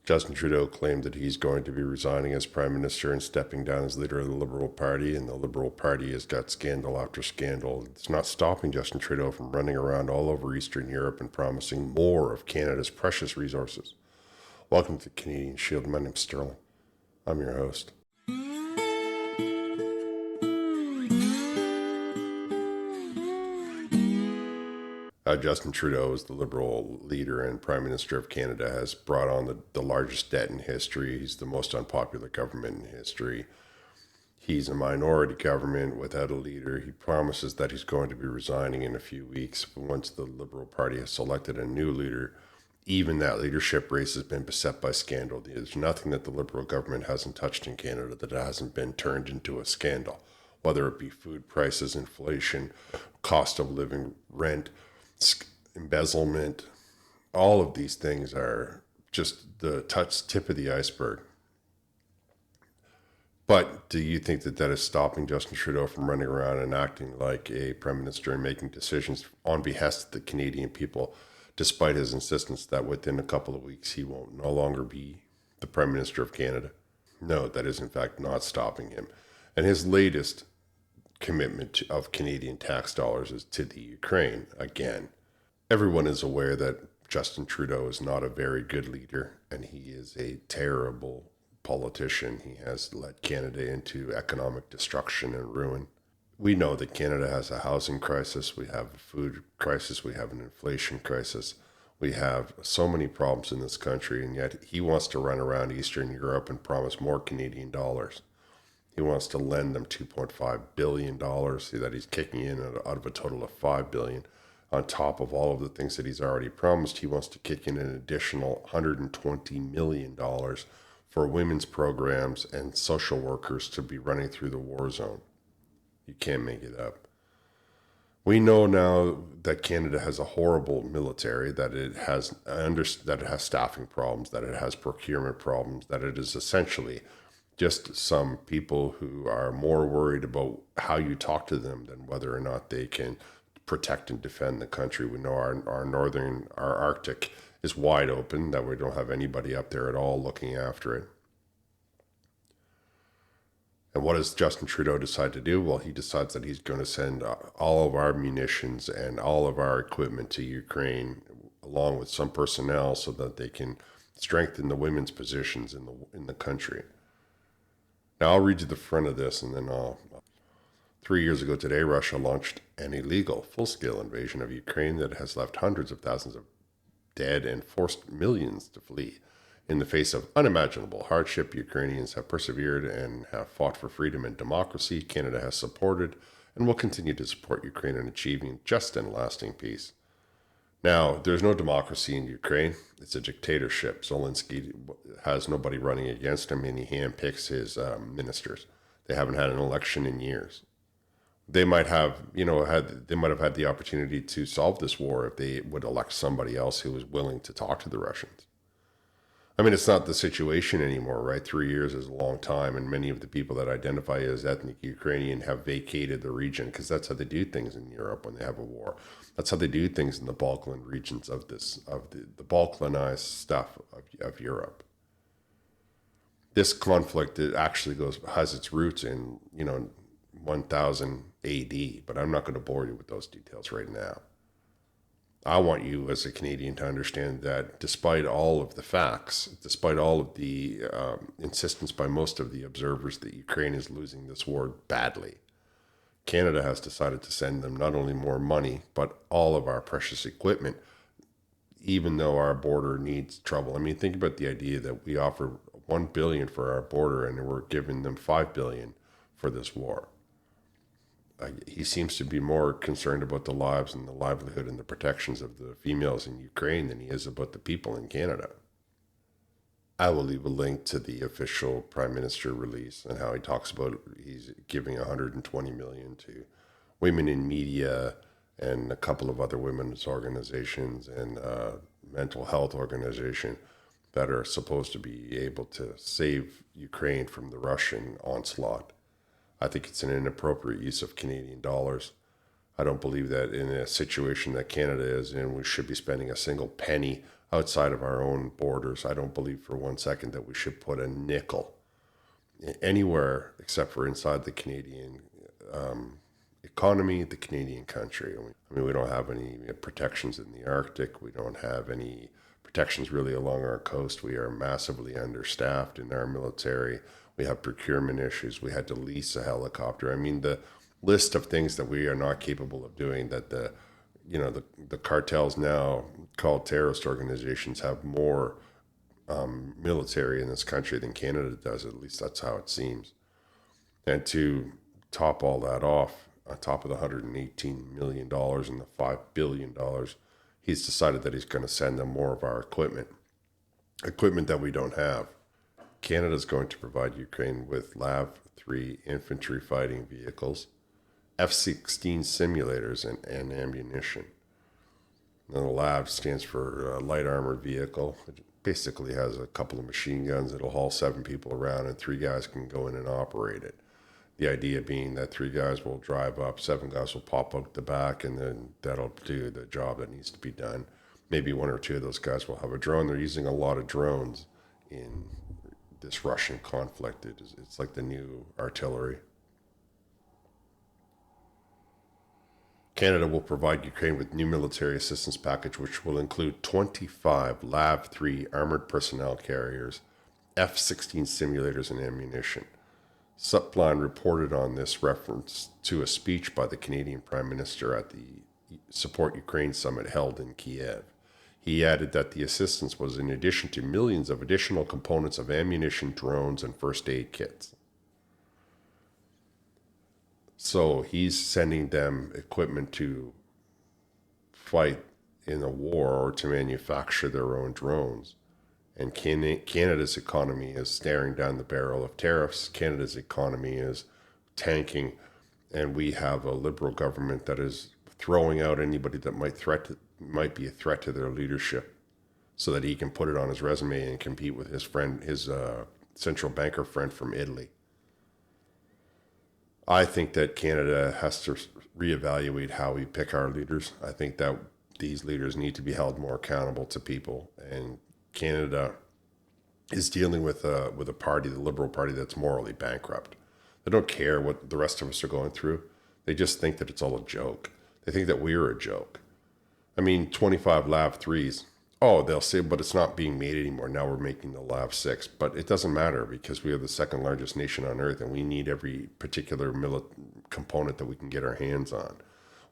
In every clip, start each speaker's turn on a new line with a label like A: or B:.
A: Justin Trudeau claimed that he's going to be resigning as Prime Minister and stepping down as leader of the Liberal Party, and the Liberal Party has got scandal after scandal. It's not stopping Justin Trudeau from running around all over Eastern Europe and promising more of Canada's precious resources. Welcome to Canadian Shield. My name's Sterling. I'm your host. Justin Trudeau, is the Liberal leader and Prime Minister of Canada, has brought on the largest debt in history. He's the most unpopular government in history. He's a minority government without a leader. He promises that he's going to be resigning in a few weeks once the Liberal Party has selected a new leader. Even that leadership race has been beset by scandal. There's nothing that the Liberal government hasn't touched in Canada that hasn't been turned into a scandal, whether it be food prices, inflation, cost of living, rent, embezzlement. All of these things are just the tip of the iceberg. But do you think that is stopping Justin Trudeau from running around and acting like a prime minister and making decisions on behest of the Canadian people, despite his insistence that within a couple of weeks he will no longer be the Prime Minister of Canada? No, that is in fact not stopping him. And his latest commitment of Canadian tax dollars is to the Ukraine again. Everyone is aware that Justin Trudeau is not a very good leader, and he is a terrible politician. He has led Canada into economic destruction and ruin. We know that Canada has a housing crisis, we have a food crisis, we have an inflation crisis. We have so many problems in this country, and yet he wants to run around Eastern Europe and promise more Canadian dollars. He wants to lend them $2.5 billion that he's kicking in out of a total of $5 billion. On top of all of the things that he's already promised, he wants to kick in an additional $120 million for women's programs and social workers to be running through the war zone. You can't make it up. We know now that Canada has a horrible military, that it has staffing problems, that it has procurement problems, that it is essentially just some people who are more worried about how you talk to them than whether or not they can protect and defend the country. We know our Arctic is wide open, that we don't have anybody up there at all looking after it. And what does Justin Trudeau decide to do? Well, he decides that he's going to send all of our munitions and all of our equipment to Ukraine, along with some personnel, so that they can strengthen the women's positions in the country. Now, I'll read you the front of this, and then 3 years ago today, Russia launched an illegal, full-scale invasion of Ukraine that has left hundreds of thousands of dead and forced millions to flee. In the face of unimaginable hardship, Ukrainians have persevered and have fought for freedom and democracy. Canada has supported and will continue to support Ukraine in achieving just and lasting peace. Now, there's no democracy in Ukraine. It's a dictatorship. Zelensky has nobody running against him, and he handpicks his ministers. They haven't had an election in years. They might have, had the opportunity to solve this war if they would elect somebody else who was willing to talk to the Russians. I mean, it's not the situation anymore, right? 3 years is a long time, and many of the people that identify as ethnic Ukrainian have vacated the region, because that's how they do things in Europe when they have a war. That's how they do things in the Balkan regions of the Balkanized stuff of Europe. This conflict, it actually has its roots in 1000 AD, but I'm not going to bore you with those details right now. I want you as a Canadian to understand that despite all of the facts, despite all of the insistence by most of the observers that Ukraine is losing this war badly, Canada has decided to send them not only more money, but all of our precious equipment, even though our border needs trouble. I mean, think about the idea that we offer $1 billion for our border and we're giving them $5 billion for this war. He seems to be more concerned about the lives and the livelihood and the protections of the females in Ukraine than he is about the people in Canada. I will leave a link to the official Prime Minister release and how he talks about he's giving $120 million to women in media and a couple of other women's organizations and mental health organization that are supposed to be able to save Ukraine from the Russian onslaught. I think it's an inappropriate use of Canadian dollars. I don't believe that in a situation that Canada is in, we should be spending a single penny outside of our own borders. I don't believe for 1 second that we should put a nickel anywhere except for inside the Canadian economy, the Canadian country. I mean, we don't have any protections in the Arctic. We don't have any protections really along our coast. We are massively understaffed in our military. We have procurement issues. We had to lease a helicopter. I mean, the list of things that we are not capable of doing, that the cartels now called terrorist organizations have more military in this country than Canada does. At least that's how it seems. And to top all that off, on top of the $118 million and the $5 billion, he's decided that he's going to send them more of our equipment that we don't have. Canada's going to provide Ukraine with LAV-3 infantry fighting vehicles, F-16 simulators, and ammunition. Now, the LAV stands for Light Armored Vehicle. It basically has a couple of machine guns that'll haul 7 people around, and 3 guys can go in and operate it. The idea being that 3 guys will drive up, 7 guys will pop out the back, and then that'll do the job that needs to be done. Maybe 1 or 2 of those guys will have a drone. They're using a lot of drones in this Russian conflict. It's like the new artillery. Canada will provide Ukraine with new military assistance package, which will include 25 LAV-3 armored personnel carriers, F-16 simulators, and ammunition. Supline reported on this reference to a speech by the Canadian Prime Minister at the Support Ukraine Summit held in Kiev. He added that the assistance was in addition to millions of additional components of ammunition, drones, and first aid kits. So he's sending them equipment to fight in a war or to manufacture their own drones. And Canada's economy is staring down the barrel of tariffs. Canada's economy is tanking. And we have a Liberal government that is throwing out anybody that might be a threat to their leadership so that he can put it on his resume and compete with his central banker friend from Italy. I think that Canada has to reevaluate how we pick our leaders. I think that these leaders need to be held more accountable to people. And Canada is dealing with a party, the Liberal Party, that's morally bankrupt. They don't care what the rest of us are going through. They just think that it's all a joke. They think that we're a joke. I mean, 25 LAV-3s. Oh, they'll say, but it's not being made anymore. Now we're making the LAV-6. But it doesn't matter because we are the second largest nation on earth and we need every particular component that we can get our hands on.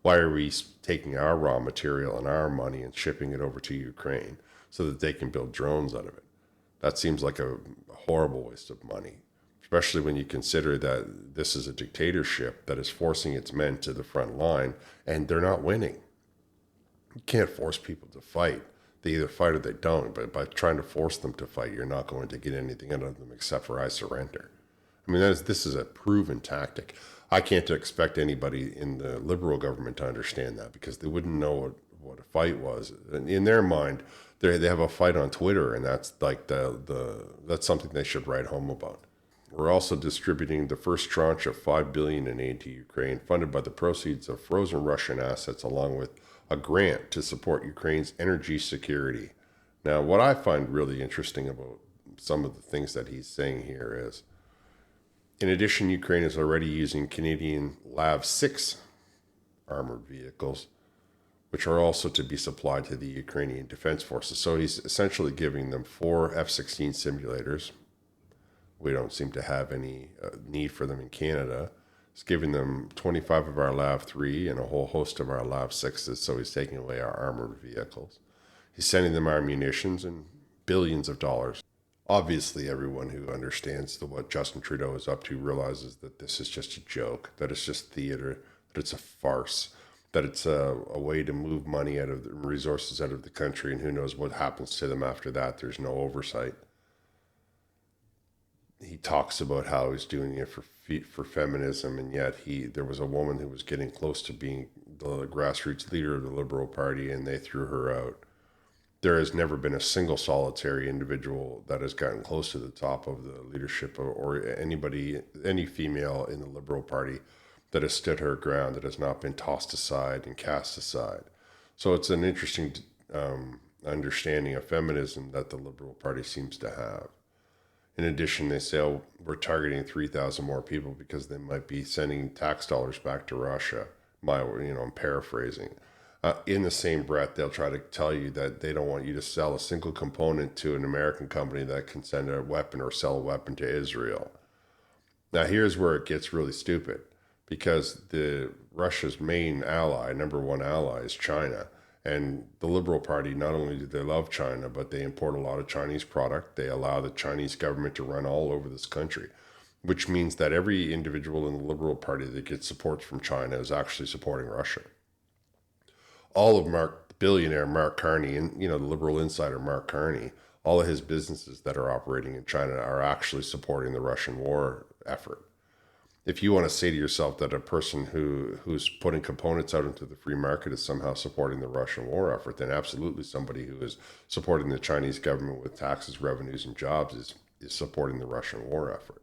A: Why are we taking our raw material and our money and shipping it over to Ukraine so that they can build drones out of it? That seems like a horrible waste of money, especially when you consider that this is a dictatorship that is forcing its men to the front line and they're not winning. You can't force people to fight. They either fight or they don't, but by trying to force them to fight, you're not going to get anything out of them except for I surrender. I mean, this is a proven tactic. I can't expect anybody in the Liberal government to understand that because they wouldn't know what a fight was. And in their mind, they have a fight on Twitter, and that's like that's something they should write home about. We're also distributing the first tranche of $5 billion in aid to Ukraine, funded by the proceeds of frozen Russian assets, along with a grant to support Ukraine's energy security. Now, what I find really interesting about some of the things that he's saying here is, in addition, Ukraine is already using Canadian LAV-6 armored vehicles, which are also to be supplied to the Ukrainian Defense Forces. So he's essentially giving them 4 F-16 simulators. We don't seem to have any need for them in Canada. He's giving them 25 of our LAV-3 and a whole host of our LAV-6s, so he's taking away our armored vehicles. He's sending them our munitions and billions of dollars. Obviously, everyone who understands what Justin Trudeau is up to realizes that this is just a joke, that it's just theater, that it's a farce, that it's a way to move money out of the resources out of the country, and who knows what happens to them after that. There's no oversight. He talks about how he's doing it for feminism, and yet there was a woman who was getting close to being the grassroots leader of the Liberal Party, and they threw her out. There has never been a single solitary individual that has gotten close to the top of the leadership, or anybody, any female in the Liberal Party that has stood her ground, that has not been tossed aside and cast aside. So it's an interesting understanding of feminism that the Liberal Party seems to have. In addition, they say, oh, we're targeting 3,000 more people because they might be sending tax dollars back to Russia. I'm paraphrasing. In the same breath, they'll try to tell you that they don't want you to sell a single component to an American company that can send a weapon or sell a weapon to Israel. Now, here's where it gets really stupid, because the Russia's main ally, number one ally, is China. And the Liberal Party, not only do they love China, but they import a lot of Chinese product. They allow the Chinese government to run all over this country, which means that every individual in the Liberal Party that gets support from China is actually supporting Russia. All of billionaire Mark Carney, and the Liberal insider Mark Carney, all of his businesses that are operating in China are actually supporting the Russian war effort. If you want to say to yourself that a person who's putting components out into the free market is somehow supporting the Russian war effort, then absolutely somebody who is supporting the Chinese government with taxes, revenues, and jobs is supporting the Russian war effort.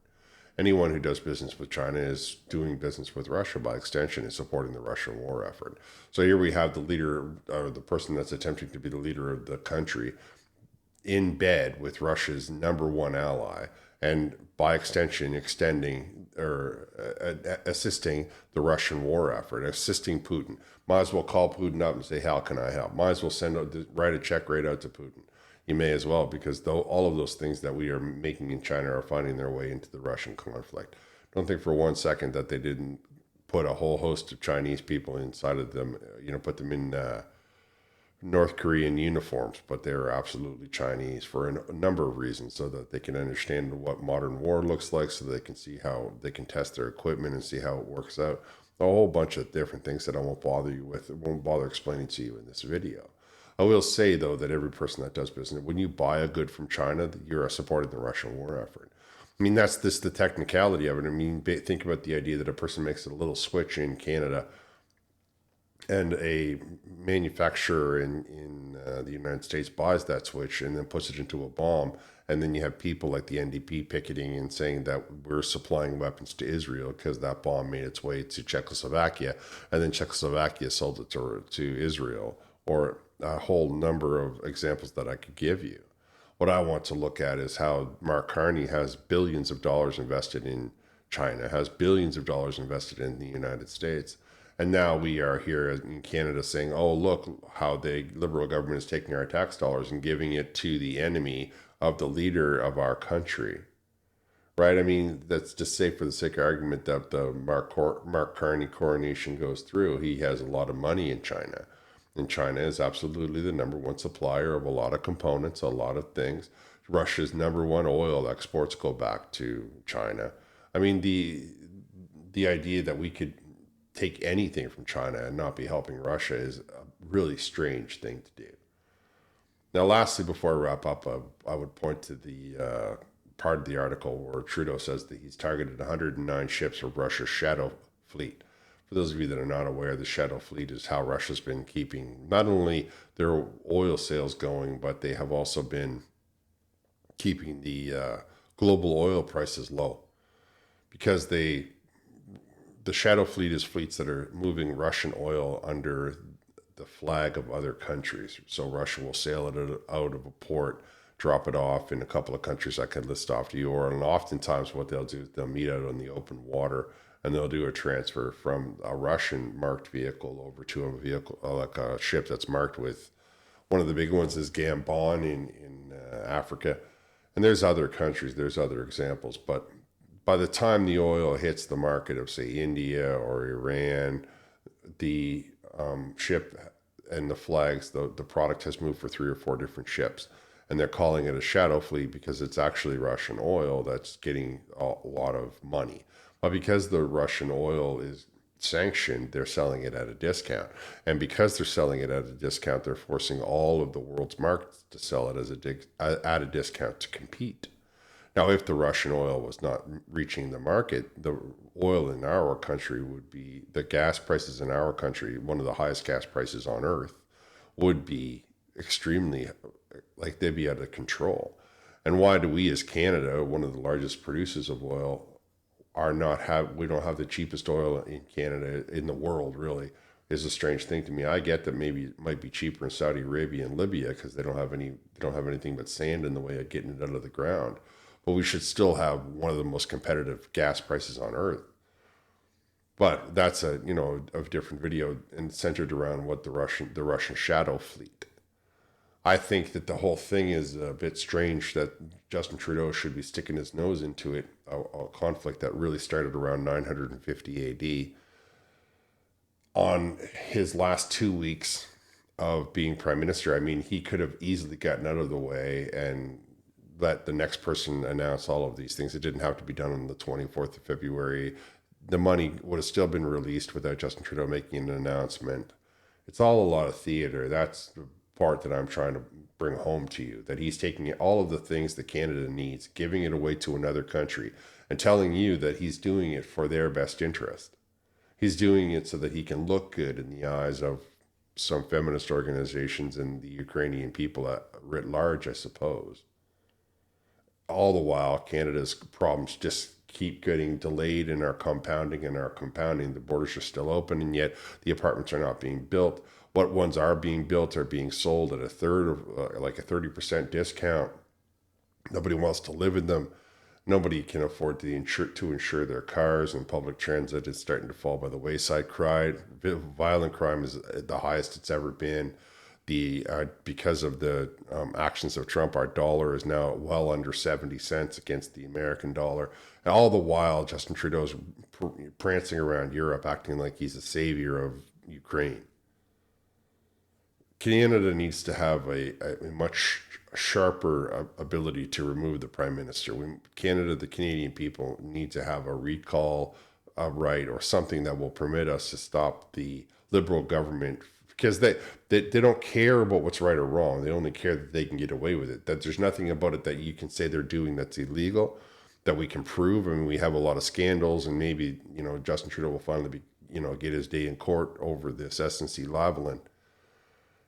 A: Anyone who does business with China is doing business with Russia, by extension, is supporting the Russian war effort. So here we have the leader, or the person that's attempting to be the leader of the country, in bed with Russia's number one ally, and by extension, extending or assisting the Russian war effort, assisting Putin. Might as well call Putin up and say, "How can I help?" Might as well write a check right out to Putin. You may as well, because though all of those things that we are making in China are finding their way into the Russian conflict. Don't think for one second that they didn't put a whole host of Chinese people inside of them, put them in North Korean uniforms, but they're absolutely Chinese for a number of reasons, so that they can understand what modern war looks like, so they can see how they can test their equipment and see how it works out. A whole bunch of different things that I won't bother you with, won't bother explaining to you in this video. I will say, though, that every person that does business, when you buy a good from China, you're supporting the Russian war effort. I mean, that's just the technicality of it. I mean, think about the idea that a person makes a little switch in Canada, and a manufacturer in the United States buys that switch and then puts it into a bomb. And then you have people like the NDP picketing and saying that we're supplying weapons to Israel because that bomb made its way to Czechoslovakia, and then Czechoslovakia sold it to Israel, or a whole number of examples that I could give you. What I want to look at is how Mark Carney has billions of dollars invested in China, has billions of dollars invested in the United States. And now we are here in Canada saying, oh, look how the Liberal government is taking our tax dollars and giving it to the enemy of the leader of our country. Right? I mean, that's just say for the sake of argument that the Mark Carney coronation goes through. He has a lot of money in China. And China is absolutely the number one supplier of a lot of components, a lot of things. Russia's number one oil exports go back to China. I mean, the idea that we could take anything from China and not be helping Russia is a really strange thing to do. Now, lastly, before I wrap up, I would point to the part of the article where Trudeau says that he's targeted 109 ships of Russia's shadow fleet. For those of you that are not aware, the shadow fleet is how Russia's been keeping not only their oil sales going, but they have also been keeping the global oil prices low, because the shadow fleet is fleets that are moving Russian oil under the flag of other countries. So Russia will sail it out of a port, drop it off in a couple of countries I could list off to you, and oftentimes what they'll do is they'll meet out on the open water, and they'll do a transfer from a Russian marked vehicle over to a vehicle, like a ship that's marked with, one of the big ones is Gabon in Africa. And there's other countries, there's other examples, but by the time the oil hits the market of, say, India or Iran, the ship and the flags, the product has moved for 3 or 4 different ships. And they're calling it a shadow fleet because it's actually Russian oil that's getting a lot of money. But because the Russian oil is sanctioned, they're selling it at a discount. And because they're selling it at a discount, they're forcing all of the world's markets to sell it at a discount to compete. Now, if the Russian oil was not reaching the market, the oil in our country would be, the gas prices in our country, one of the highest gas prices on earth, would be extremely, like they'd be out of control. And why do we as Canada, one of the largest producers of oil, are not have we don't have the cheapest oil in Canada in the world really is a strange thing to me. I get that maybe it might be cheaper in Saudi Arabia and Libya because they don't have anything but sand in the way of getting it out of the ground. But we should still have one of the most competitive gas prices on earth. But that's a a different video and centered around what the Russian shadow fleet. I think that the whole thing is a bit strange that Justin Trudeau should be sticking his nose into it, a conflict that really started around 950 AD. On his last 2 weeks of being prime minister, I mean, he could have easily gotten out of the way and let the next person announce all of these things. It didn't have to be done on the 24th of February. The money would have still been released without Justin Trudeau making an announcement. It's all a lot of theater. That's the part that I'm trying to bring home to you, that he's taking all of the things that Canada needs, giving it away to another country, and telling you that he's doing it for their best interest. He's doing it so that he can look good in the eyes of some feminist organizations and the Ukrainian people writ large, I suppose. All the while, Canada's problems just keep getting delayed in our compounding and our compounding. The borders are still open, and yet the apartments are not being built. What ones are being built are being sold at a third of like a 30% discount. Nobody wants to live in them. Nobody can afford to insure their cars, and public transit is starting to fall by the wayside. Violent crime is the highest it's ever been. Because of the actions of Trump, our dollar is now well under 70 cents against the American dollar. And all the while, Justin Trudeau's prancing around Europe, acting like he's the savior of Ukraine. Canada needs to have a much sharper ability to remove the prime minister. Canada, the Canadian people, need to have a recall right or something that will permit us to stop the Liberal government because they don't care about what's right or wrong. They only care that they can get away with it. That there's nothing about it that you can say they're doing that's illegal, that we can prove. I mean, we have a lot of scandals, and maybe Justin Trudeau will finally get his day in court over this SNC Lavalin.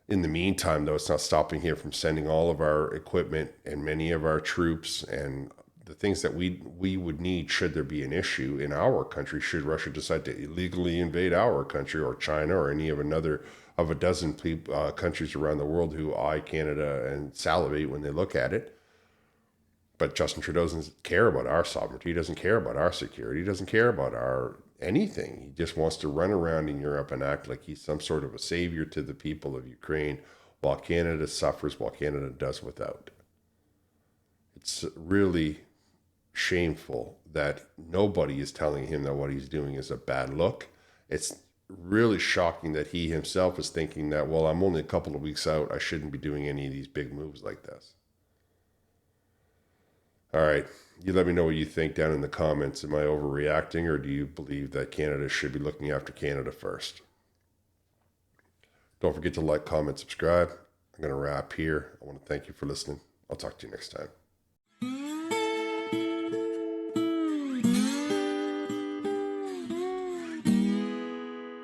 A: In the meantime, though, it's not stopping him from sending all of our equipment and many of our troops and the things that we would need should there be an issue in our country, should Russia decide to illegally invade our country, or China, or any of another of a dozen countries around the world who eye Canada and salivate when they look at it. But Justin Trudeau doesn't care about our sovereignty. He doesn't care about our security. He doesn't care about our anything. He just wants to run around in Europe and act like he's some sort of a savior to the people of Ukraine while Canada suffers, while Canada does without. It's really shameful that nobody is telling him that what he's doing is a bad look. It's really shocking that he himself is thinking that, well, I'm only a couple of weeks out. I shouldn't be doing any of these big moves like this. All right. You let me know what you think down in the comments. Am I overreacting, or do you believe that Canada should be looking after Canada first? Don't forget to like, comment, subscribe. I'm going to wrap here. I want to thank you for listening. I'll talk to you next time.